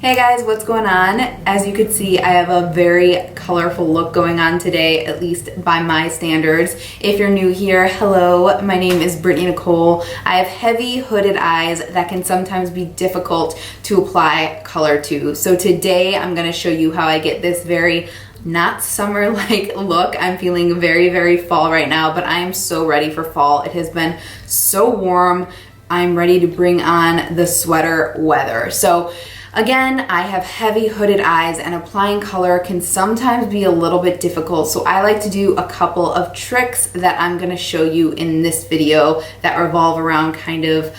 Hey guys, what's going on? As you can see, I have a very colorful look going on today, at least by my standards. If you're new here, hello, my name is BrittanyNichole. I have heavy hooded eyes that can sometimes be difficult to apply color to. So today I'm gonna show you how I get this very not summer-like look. I'm feeling very, very fall right now, but I am so ready for fall. It has been so warm. I'm ready to bring on the sweater weather. So again, I have heavy hooded eyes and applying color can sometimes be a little bit difficult. So I like to do a couple of tricks that I'm gonna show you in this video that revolve around kind of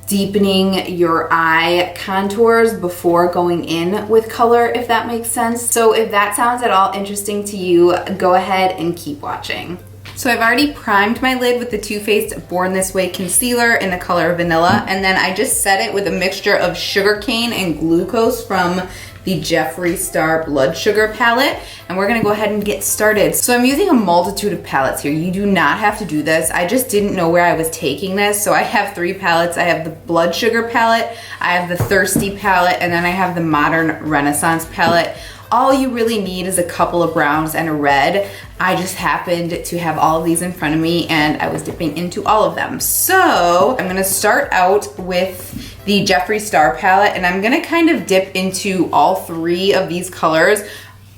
deepening your eye contours before going in with color, if that makes sense. So if that sounds at all interesting to you, go ahead and keep watching. So I've already primed my lid with the Too Faced Born This Way concealer in the color Vanilla, and then I just set it with a mixture of sugarcane and glucose from the Jeffree Star Blood Sugar palette, and we're gonna go ahead and get started. So I'm using a multitude of palettes here. You do not have to do this. I just didn't know where I was taking this, so I have 3 palettes. I have the Blood Sugar palette, I have the Thirsty palette, and then I have the Modern Renaissance palette. All you really need is a couple of browns and a red. I just happened to have all of these in front of me and I was dipping into all of them. So I'm gonna start out with the Jeffree Star palette and I'm gonna kind of dip into all 3 of these colors.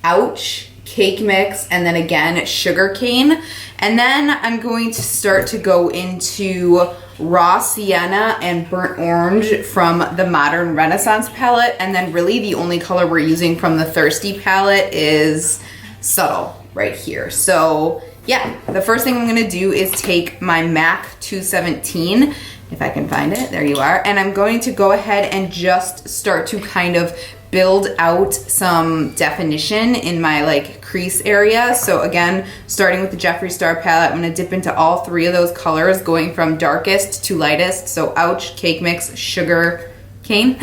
Ouch, Cake Mix, and then again, Sugarcane. And then I'm going to start to go into Raw Sienna and Burnt Orange from the Modern Renaissance palette. And then really the only color we're using from the Thirsty palette is Subtle right here. So yeah, the first thing I'm gonna do is take my MAC 217, if I can find it, there you are. And I'm going to go ahead and just start to kind of build out some definition in my like crease area. So again, starting with the Jeffree Star palette, I'm gonna dip into all 3 of those colors, going from darkest to lightest. So Ouch, Cake Mix, Sugar Cane.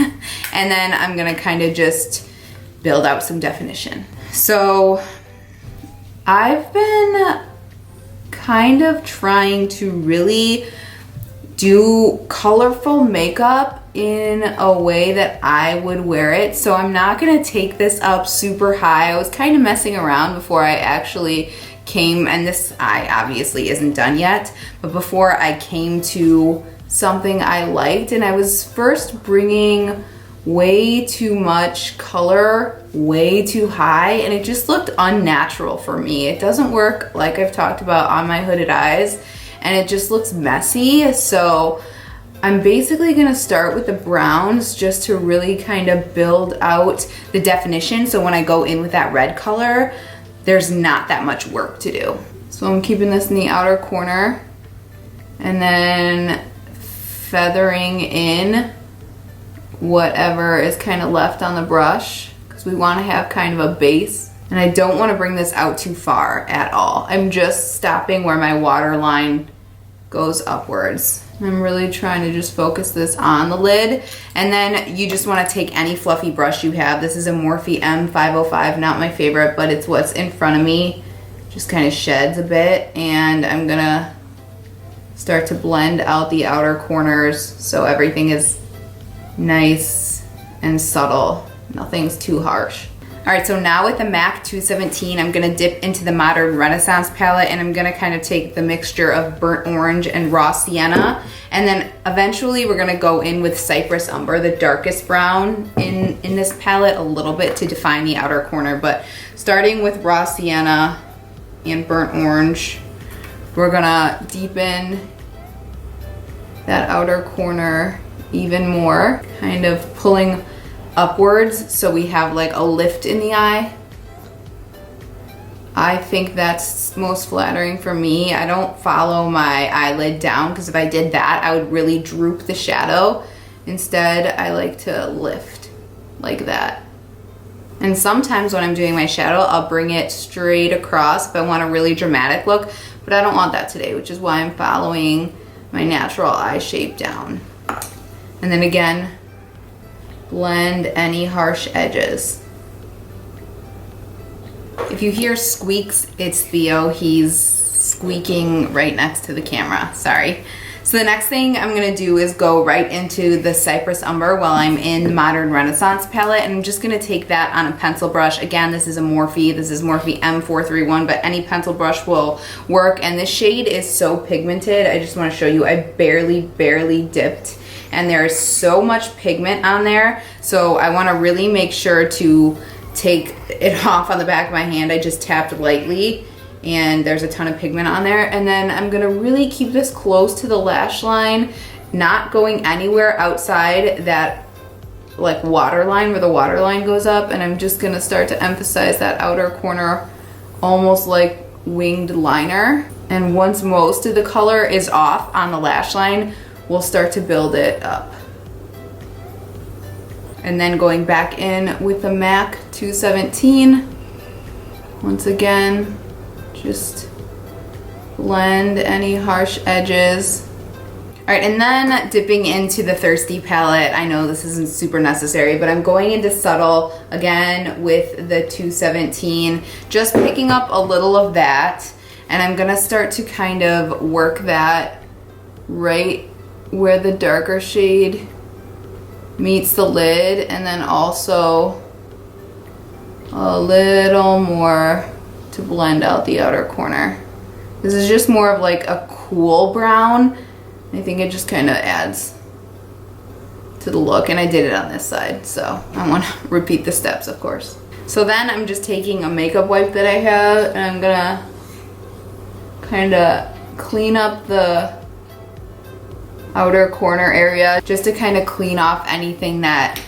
And then I'm gonna kind of just build out some definition. So I've been kind of trying to really do colorful makeup in a way that I would wear it. So I'm not gonna take this up super high. I was kind of messing around before I actually came, and this eye obviously isn't done yet, but before I came to something I liked, and I was first bringing way too much color way too high, and it just looked unnatural for me. It doesn't work, like I've talked about, on my hooded eyes, and it just looks messy. So I'm basically gonna start with the browns just to really kind of build out the definition. So when I go in with that red color, there's not that much work to do. So I'm keeping this in the outer corner and then feathering in whatever is kind of left on the brush, because we want to have kind of a base. And I don't want to bring this out too far at all. I'm just stopping where my waterline goes upwards. I'm really trying to just focus this on the lid. And then you just want to take any fluffy brush you have. This is a Morphe M505, not my favorite, but it's what's in front of me. Just kind of sheds a bit, and I'm gonna start to blend out the outer corners so everything is nice and subtle. Nothing's too harsh. All right, so now with the MAC 217, I'm gonna dip into the Modern Renaissance palette, and I'm gonna kind of take the mixture of Burnt Orange and Raw Sienna, and then eventually we're gonna go in with Cypress Umber, the darkest brown in this palette, a little bit to define the outer corner. But starting with Raw Sienna and Burnt Orange, we're gonna deepen that outer corner even more, kind of pulling upwards so we have like a lift in the eye. I think that's most flattering for me. I don't follow my eyelid down, because if I did that, I would really droop the shadow. Instead, I like to lift like that. And sometimes when I'm doing my shadow, I'll bring it straight across if I want a really dramatic look, but I don't want that today, which is why I'm following my natural eye shape down. And then again, blend any harsh edges. If you hear squeaks, it's Theo. He's squeaking right next to the camera, sorry. So the next thing I'm gonna do is go right into the Cypress Umber while I'm in the Modern Renaissance palette, and I'm just gonna take that on a pencil brush. Again, this is a Morphe, this is Morphe M431, but any pencil brush will work, and this shade is so pigmented. I just wanna show you, I barely dipped, and there is so much pigment on there, so I wanna really make sure to take it off on the back of my hand. I just tapped lightly, and there's a ton of pigment on there. And then I'm gonna really keep this close to the lash line, not going anywhere outside that like waterline where the waterline goes up. And I'm just gonna start to emphasize that outer corner, almost like winged liner. And once most of the color is off on the lash line, we'll start to build it up. And then going back in with the MAC 217, once again, just blend any harsh edges. All right, and then dipping into the Thirsty palette. I know this isn't super necessary, but I'm going into Subtle again with the 217, just picking up a little of that, and I'm gonna start to kind of work that right where the darker shade meets the lid, and then also a little more to blend out the outer corner. This is just more of like a cool brown. I think it just kind of adds to the look, and I did it on this side, so I want to repeat the steps, of course. So then I'm just taking a makeup wipe that I have, and I'm gonna kind of clean up the outer corner area just to kind of clean off anything that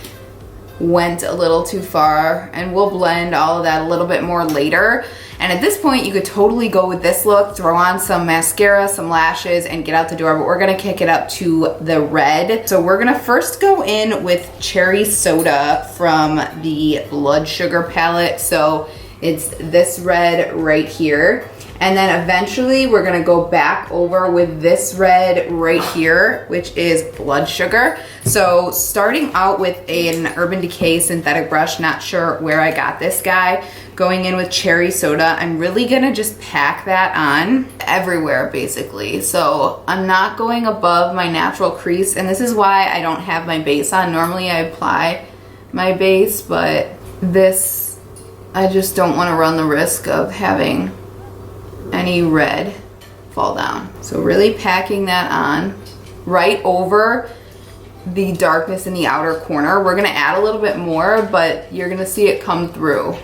went a little too far, and we'll blend all of that a little bit more later. And at this point, you could totally go with this look, throw on some mascara, some lashes, and get out the door, but we're gonna kick it up to the red. So we're gonna first go in with Cherry Soda from the Blood Sugar palette. So it's this red right here. And then eventually we're gonna go back over with this red right here, which is Blood Sugar. So starting out with an Urban Decay synthetic brush, not sure where I got this guy, going in with Cherry Soda, I'm really gonna just pack that on everywhere basically. So I'm not going above my natural crease, and this is why I don't have my base on. Normally I apply my base, but this, I just don't wanna run the risk of having any red fall down. So really packing that on right over the darkness in the outer corner. We're gonna add a little bit more, but you're gonna see it come through.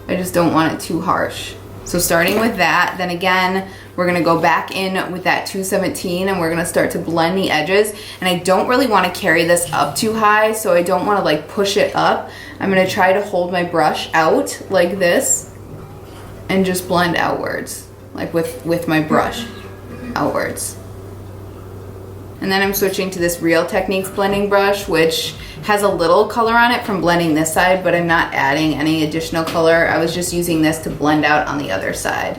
I just don't want it too harsh. So starting with that, then again, we're gonna go back in with that 217, and we're gonna start to blend the edges. And I don't really wanna carry this up too high, so I don't wanna like push it up. I'm gonna try to hold my brush out like this and just blend outwards, like with my brush outwards. And then I'm switching to this Real Techniques blending brush, which has a little color on it from blending this side, but I'm not adding any additional color. I was just using this to blend out on the other side.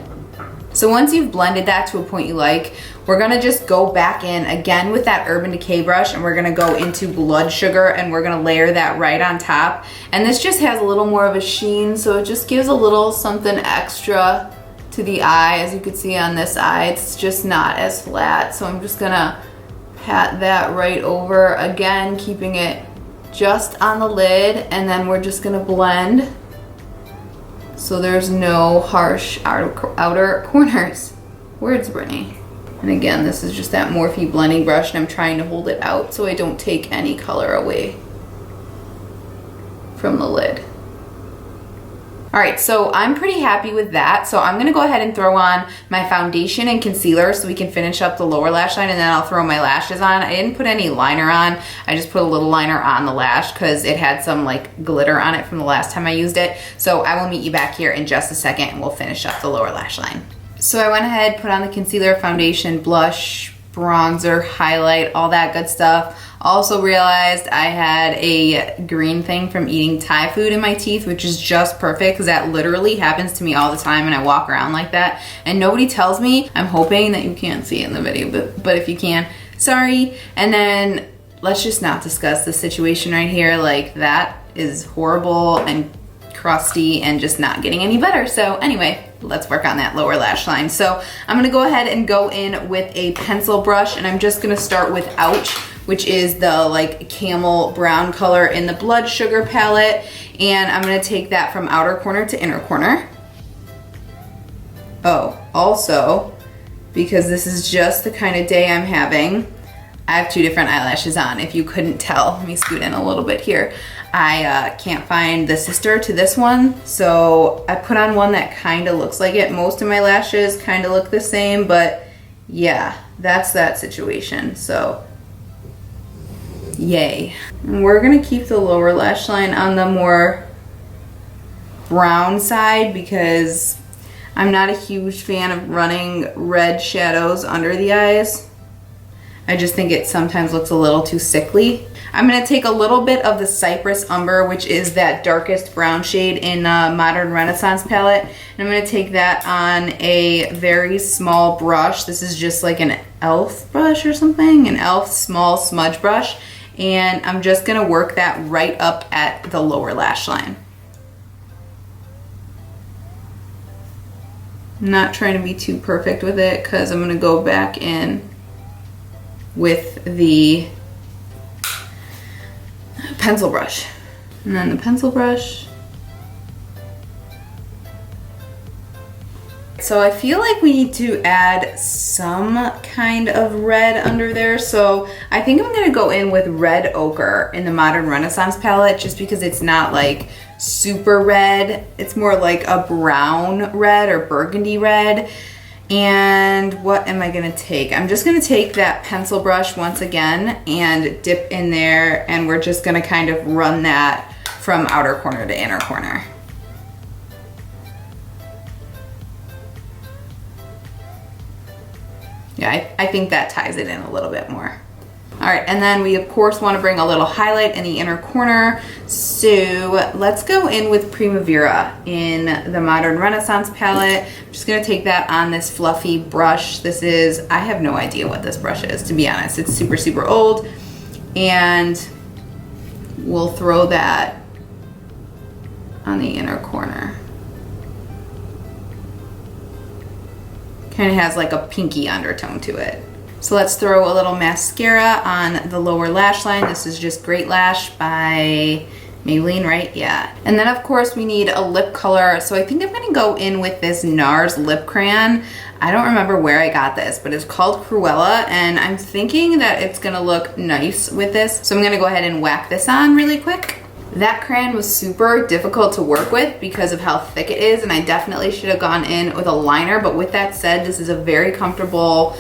So once you've blended that to a point you like, we're gonna just go back in again with that Urban Decay brush, and we're gonna go into Blood Sugar, and we're gonna layer that right on top. And this just has a little more of a sheen, so it just gives a little something extra to the eye. As you can see on this eye, it's just not as flat. So I'm just gonna pat that right over, again, keeping it just on the lid, and then we're just gonna blend so there's no harsh outer corners. Words, Brittany. And again, this is just that Morphe blending brush, and I'm trying to hold it out so I don't take any color away from the lid. All right, so I'm pretty happy with that. So I'm gonna go ahead and throw on my foundation and concealer so we can finish up the lower lash line, and then I'll throw my lashes on. I didn't put any liner on. I just put a little liner on the lash because it had some like glitter on it from the last time I used it. So I will meet you back here in just a second, and we'll finish up the lower lash line. So I went ahead, put on the concealer, foundation, blush, bronzer, highlight, all that good stuff. Also realized I had a green thing from eating Thai food in my teeth, which is just perfect because that literally happens to me all the time, and I walk around like that and nobody tells me. I'm hoping that you can't see it in the video, but if you can, sorry. And then let's just not discuss the situation right here. Like, that is horrible and crusty and just not getting any better. So anyway, let's work on that lower lash line. So I'm gonna go ahead and go in with a pencil brush, and I'm just gonna start with Ouch, which is the like camel brown color in the Blood Sugar palette. And I'm gonna take that from outer corner to inner corner. Oh, also, because this is just the kind of day I'm having, I have two different eyelashes on, if you couldn't tell. Let me scoot in a little bit here. I can't find the sister to this one, so I put on one that kind of looks like it. Most of my lashes kind of look the same, but yeah, that's that situation, so yay. And we're gonna keep the lower lash line on the more brown side because I'm not a huge fan of running red shadows under the eyes. I just think it sometimes looks a little too sickly. I'm gonna take a little bit of the Cypress Umber, which is that darkest brown shade in Modern Renaissance palette. And I'm gonna take that on a very small brush. This is just like an e.l.f. brush or something, an e.l.f. small smudge brush. And I'm just gonna work that right up at the lower lash line. I'm not trying to be too perfect with it because I'm gonna go back in with the pencil brush. And then the pencil brush. So I feel like we need to add some kind of red under there. So I think I'm gonna go in with Red Ochre in the Modern Renaissance palette just because it's not like super red. It's more like a brown red or burgundy red. And what am I gonna take? I'm just gonna take that pencil brush once again and dip in there, and we're just gonna kind of run that from outer corner to inner corner. Yeah, I think that ties it in a little bit more. All right, and then we of course want to bring a little highlight in the inner corner. So let's go in with Primavera in the Modern Renaissance palette. I'm just gonna take that on this fluffy brush. This is, I have no idea what this brush is, to be honest. It's super, super old. And we'll throw that on the inner corner. Kind of has like a pinky undertone to it. So let's throw a little mascara on the lower lash line. This is just Great Lash by Maybelline, right? Yeah. And then of course we need a lip color. So I think I'm gonna go in with this Nars lip crayon. I don't remember where I got this, but it's called Cruella, and I'm thinking that it's gonna look nice with this. So I'm gonna go ahead and whack this on really quick. That crayon was super difficult to work with because of how thick it is, and I definitely should have gone in with a liner, but with that said, this is a very comfortable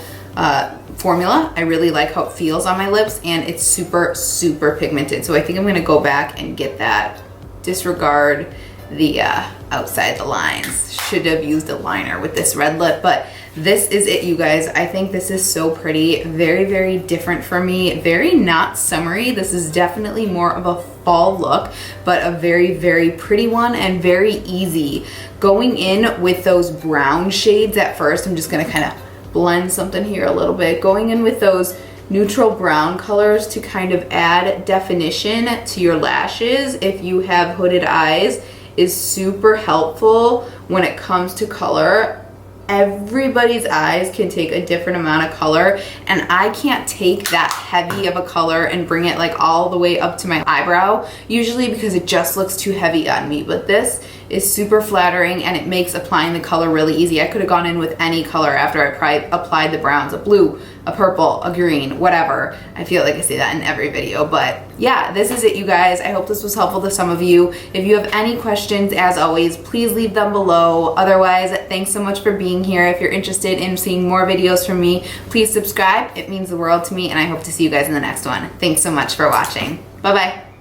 formula. I really like how it feels on my lips, and it's super, super pigmented. So I think I'm gonna go back and get that. Disregard the outside the lines. Should have used a liner with this red lip, but this is it, you guys. I think this is so pretty. Very, very different for me. Very not summery. This is definitely more of a fall look, but a very, very pretty one and very easy. Going in with those brown shades at first, I'm just gonna kind of blend something here a little bit. Going in with those neutral brown colors to kind of add definition to your lashes if you have hooded eyes is super helpful when it comes to color. Everybody's eyes can take a different amount of color, and I can't take that heavy of a color and bring it like all the way up to my eyebrow usually because it just looks too heavy on me. But this is super flattering and it makes applying the color really easy. I could have gone in with any color after I applied the browns, a blue, a purple, a green, whatever. I feel like I say that in every video, but yeah, this is it, you guys. I hope this was helpful to some of you. If you have any questions, as always, please leave them below. Otherwise, thanks so much for being here. If you're interested in seeing more videos from me, please subscribe. It means the world to me, and I hope to see you guys in the next one. Thanks so much for watching. Bye-bye.